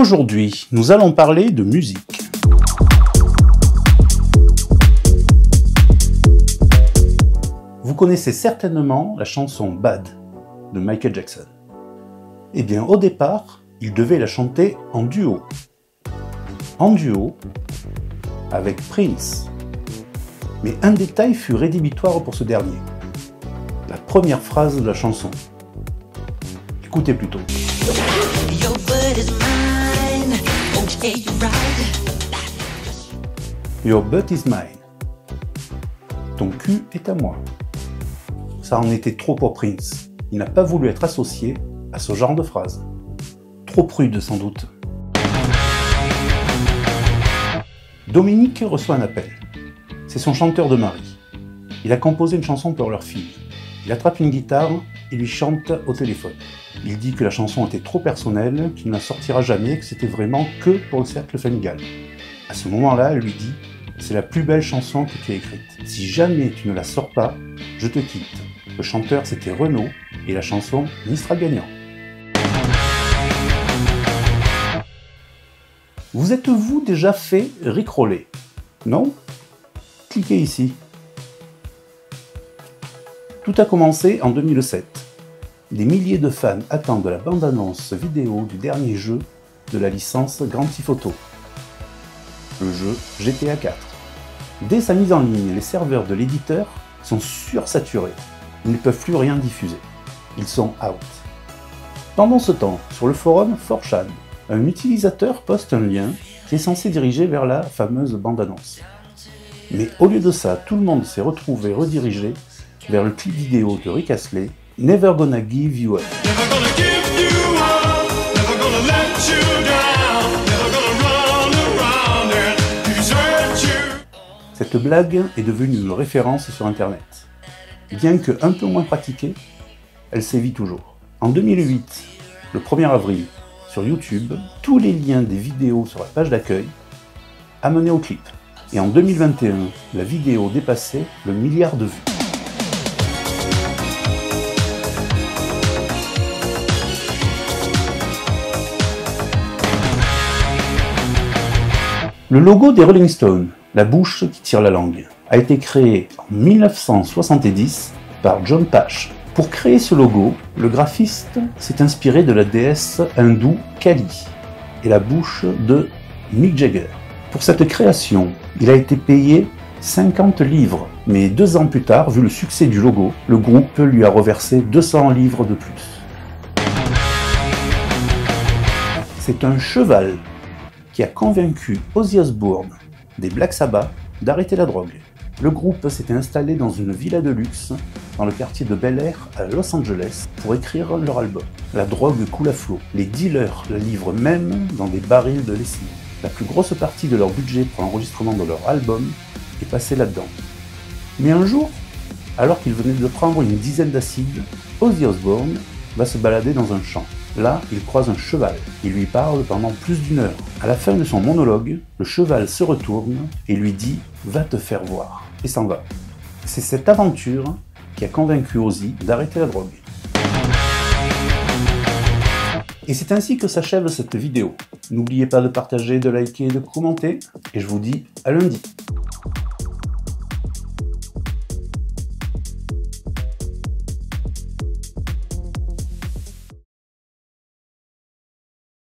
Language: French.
Aujourd'hui, nous allons parler de musique. Vous connaissez certainement la chanson Bad de Michael Jackson. Eh bien, au départ, il devait la chanter en duo. En duo avec Prince. Mais un détail fut rédhibitoire pour ce dernier. La première phrase de la chanson. Écoutez plutôt. Your butt is mine. Ton cul est à moi. Ça en était trop pour Prince. Il n'a pas voulu être associé à ce genre de phrase. Trop prude sans doute. Dominique reçoit un appel. C'est son chanteur de mari. Il a composé une chanson pour leur fille. Il attrape une guitare et lui chante au téléphone. Il dit que la chanson était trop personnelle, qu'il ne la sortira jamais, que c'était vraiment que pour le cercle familial. À ce moment-là, elle lui dit « C'est la plus belle chanson que tu as écrite. Si jamais tu ne la sors pas, je te quitte. » Le chanteur, c'était Renaud, et la chanson Mistral gagnant. Vous êtes-vous déjà fait rickroller? Non? Cliquez ici. Tout a commencé en 2007. Des milliers de fans attendent la bande-annonce vidéo du dernier jeu de la licence Grand Theft Auto, le jeu GTA 4. Dès sa mise en ligne, les serveurs de l'éditeur sont sursaturés. Ils ne peuvent plus rien diffuser. Ils sont out. Pendant ce temps, sur le forum 4chan, un utilisateur poste un lien qui est censé diriger vers la fameuse bande-annonce. Mais au lieu de ça, tout le monde s'est retrouvé redirigé vers le clip vidéo de Rick Astley, Never Gonna Give You Up. Cette blague est devenue une référence sur internet. Bien que un peu moins pratiquée, elle sévit toujours. En 2008, le 1er avril, sur YouTube, tous les liens des vidéos sur la page d'accueil amenaient au clip. Et en 2021, la vidéo dépassait le milliard de vues. Le logo des Rolling Stones, la bouche qui tire la langue, a été créé en 1970 par John Pache. Pour créer ce logo, le graphiste s'est inspiré de la déesse hindoue Kali et la bouche de Mick Jagger. Pour cette création, il a été payé 50 livres, mais 2 ans plus tard, vu le succès du logo, le groupe lui a reversé 200 livres de plus. C'est un cheval qui a convaincu Ozzy Osbourne des Black Sabbath d'arrêter la drogue. Le groupe s'était installé dans une villa de luxe dans le quartier de Bel Air à Los Angeles pour écrire leur album. La drogue coule à flot. Les dealers la livrent même dans des barils de lessive. La plus grosse partie de leur budget pour l'enregistrement de leur album est passée là-dedans. Mais un jour, alors qu'il venait de prendre une dizaine d'acides, Ozzy Osbourne va se balader dans un champ. Là, il croise un cheval. Il lui parle pendant plus d'1 heure. À la fin de son monologue, le cheval se retourne et lui dit « Va te faire voir » et s'en va. C'est cette aventure qui a convaincu Ozzy d'arrêter la drogue. Et c'est ainsi que s'achève cette vidéo. N'oubliez pas de partager, de liker et de commenter, et je vous dis à lundi.